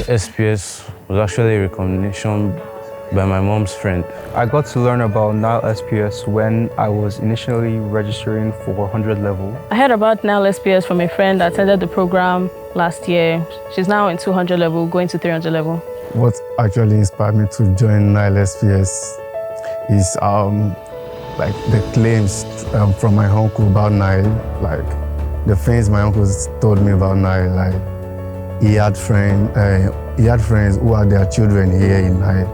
SPS was actually a recommendation by my mom's friend. I got to learn about Nile SPS when I was initially registering for 100 level. I heard about Nile SPS from a friend that attended the program last year. She's now in 200 level, going to 300 level. What actually inspired me to join Nile SPS is like the claims from my uncle about Nile, like the things my uncle told me about Nile. Like he had friends who had their children here in Nile.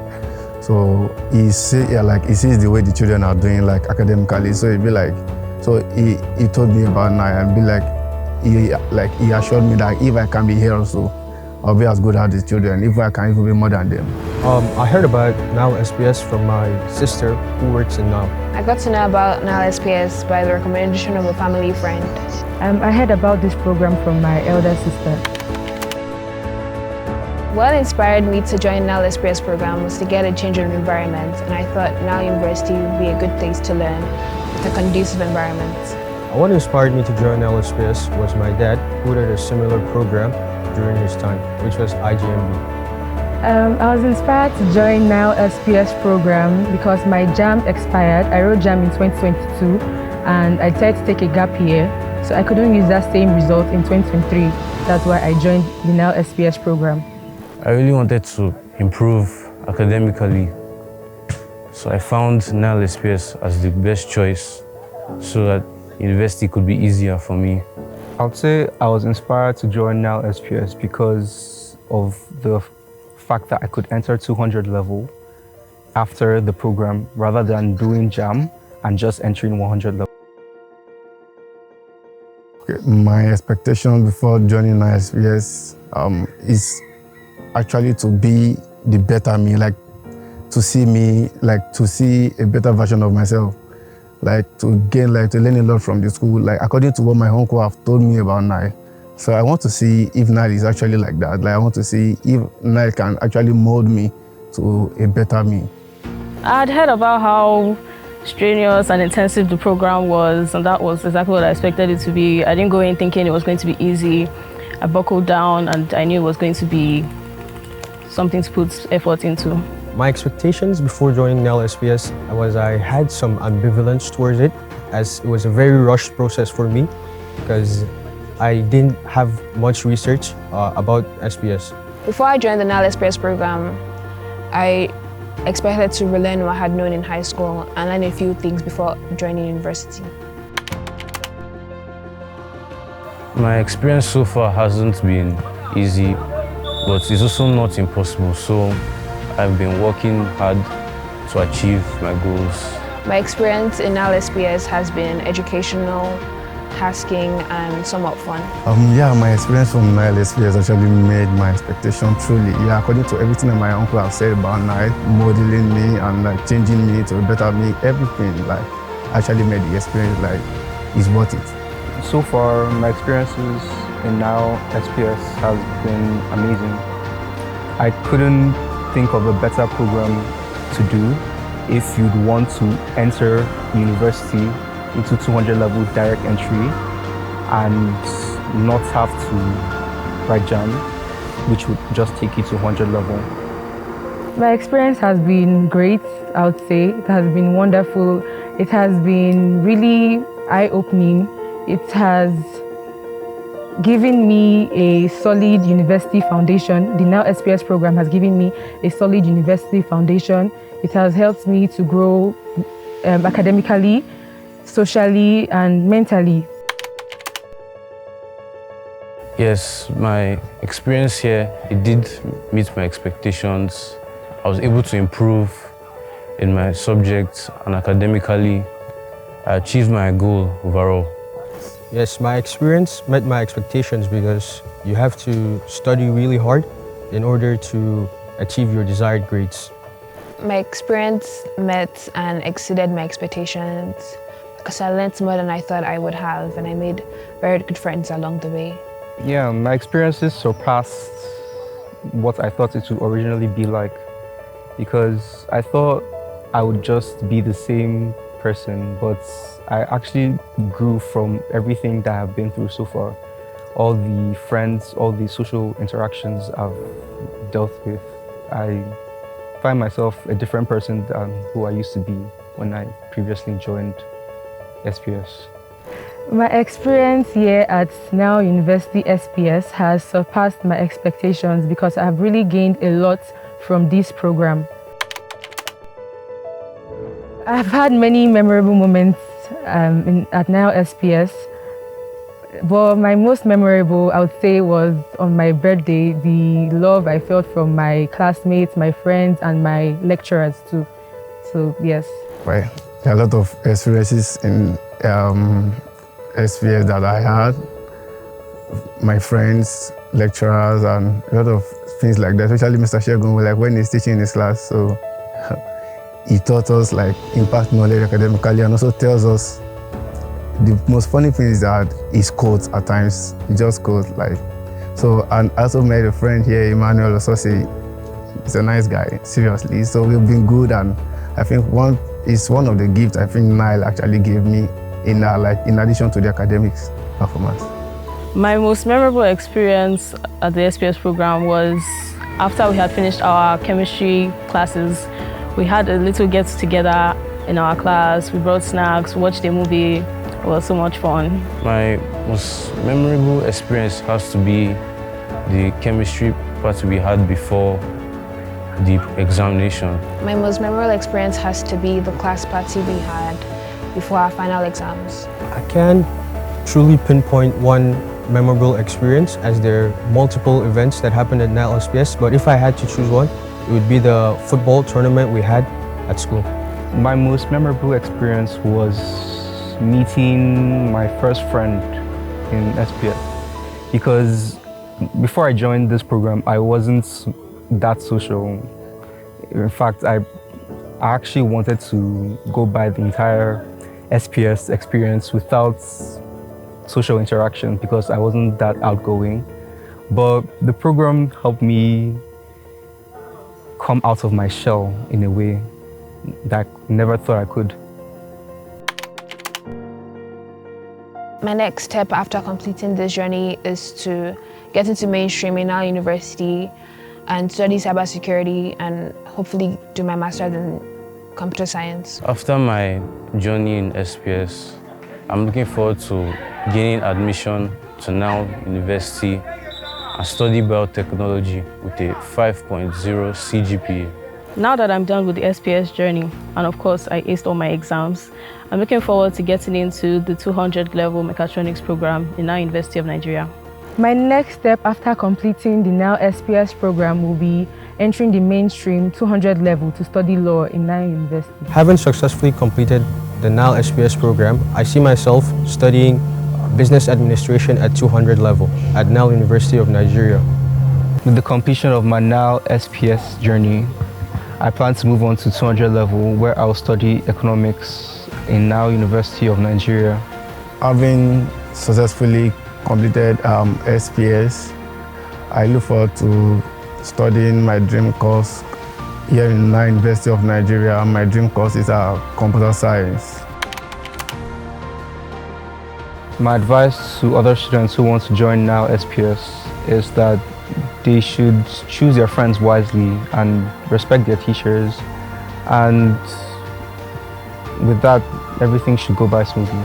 So he sees the way the children are doing, like academically. So he'd be like, so he told me about Nile and be like, he assured me that if I can be here also, I'll be as good as the children, if I can even be more than them. I heard about Nile SPS from my sister who works in Nile. I got to know about Nile SPS by the recommendation of a family friend. I heard about this program from my elder sister. What inspired me to join Nile SPS program was to get a change of environment, and I thought Nile University would be a good place to learn with a conducive environment. What inspired me to join Nile SPS was my dad, who did a similar program during his time, which was IGMB. I was inspired to join Nile SPS program because my JAM expired. I wrote JAM in 2022 and I decided to take a gap year, so I couldn't use that same result in 2023. That's why I joined the Nile SPS program. I really wanted to improve academically, so I found Nile SPS as the best choice so that university could be easier for me. I would say I was inspired to join Nile SPS because of the fact that I could enter 200 level after the program rather than doing JAM and just entering 100 level. Okay, my expectation before joining Nile SPS is actually to be the better me, like to see a better version of myself, like to learn a lot from the school, like according to what my uncle have told me about Nile. So I want to see if Nile is actually like that. Like I want to see if Nile can actually mold me to a better me. I'd heard about how strenuous and intensive the program was, and that was exactly what I expected it to be. I didn't go in thinking it was going to be easy. I buckled down and I knew it was going to be something to put effort into. My expectations before joining Nile SPS was I had some ambivalence towards it, as it was a very rushed process for me because I didn't have much research about SPS. Before I joined the Nile SPS program, I expected to relearn what I had known in high school and learn a few things before joining university. My experience so far hasn't been easy, but it's also not impossible, so I've been working hard to achieve my goals. My experience in Nile SPS has been educational, tasking, and somewhat fun. Yeah, my experience from Nile SPS actually made my expectation truly. Yeah, according to everything that my uncle has said about Nile, modeling me and like changing me to a better me, everything like actually made the experience like is worth it. So far, my experiences in Nile SPS has been amazing. I couldn't think of a better program to do if you'd want to enter university into 200 level direct entry and not have to write JAM, which would just take you to 100 level. My experience has been great, I would say. It has been wonderful. It has been really eye-opening. It has given me a solid university foundation. The Nile SPS program has given me a solid university foundation. It has helped me to grow academically, socially, and mentally. Yes, my experience here, it did meet my expectations. I was able to improve in my subjects and academically. I achieved my goal overall. Yes, my experience met my expectations because you have to study really hard in order to achieve your desired grades. My experience met and exceeded my expectations because I learned more than I thought I would have, and I made very good friends along the way. Yeah, my experiences surpassed what I thought it would originally be like, because I thought I would just be the same person, but I actually grew from everything that I've been through so far. all the friends, all the social interactions I've dealt with, I find myself a different person than who I used to be when I previously joined SPS. My experience here at Nile University SPS has surpassed my expectations because I've really gained a lot from this program. I've had many memorable moments at Nile SPS, but my most memorable, I would say, was on my birthday, the love I felt from my classmates, my friends, and my lecturers too. So, yes. Well, there are a lot of experiences in SPS that I had. My friends, lecturers, and a lot of things like that, especially Mr. Shegun, like when he's teaching in his class. So he taught us like impact knowledge academically and also tells us the most funny thing is that he quotes at times. He just quotes like so. And I also made a friend here, Emmanuel Ososi. He's a nice guy, seriously. So we've been good, and I think it's one of the gifts I think Nile actually gave me in addition to the academics performance. My most memorable experience at the SPS program was after we had finished our chemistry classes. We had a little get-together in our class. We brought snacks, watched a movie. It was so much fun. My most memorable experience has to be the chemistry party we had before the examination. My most memorable experience has to be the class party we had before our final exams. I can't truly pinpoint one memorable experience as there are multiple events that happened at Nile SPS, but if I had to choose one, it would be the football tournament we had at school. My most memorable experience was meeting my first friend in SPS, because before I joined this program, I wasn't that social. In fact, I actually wanted to go by the entire SPS experience without social interaction because I wasn't that outgoing. But the program helped me come out of my shell in a way that I never thought I could. My next step after completing this journey is to get into mainstream in Nile University and study cybersecurity and hopefully do my master's in computer science. After my journey in SPS, I'm looking forward to gaining admission to Nile University and study biotechnology with a 5.0 CGPA. Now that I'm done with the SPS journey, and of course I aced all my exams, I'm looking forward to getting into the 200 level mechatronics program in Nile University of Nigeria. My next step after completing the Nile SPS program will be entering the mainstream 200 level to study law in Nile University. Having successfully completed the Nile SPS program, I see myself studying business administration at 200 level at Nile University of Nigeria. With the completion of my Nile SPS journey, I plan to move on to 200 level where I will study economics in Nile University of Nigeria. Having successfully completed SPS, I look forward to studying my dream course here in Nile University of Nigeria. My dream course is computer science. My advice to other students who want to join Nile SPS is that they should choose their friends wisely and respect their teachers, and with that, everything should go by smoothly.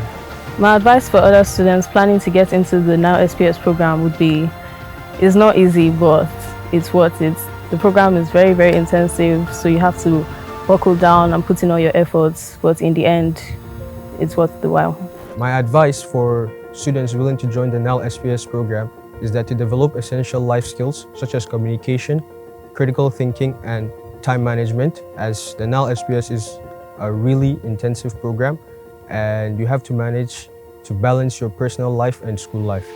My advice for other students planning to get into the Nile SPS program would be, it's not easy, but it's worth it. The program is very, very intensive, so you have to buckle down and put in all your efforts, but in the end, it's worth the while. My advice for students willing to join the Nile SPS program is that to develop essential life skills such as communication, critical thinking, and time management, as the Nile SPS is a really intensive program and you have to manage to balance your personal life and school life.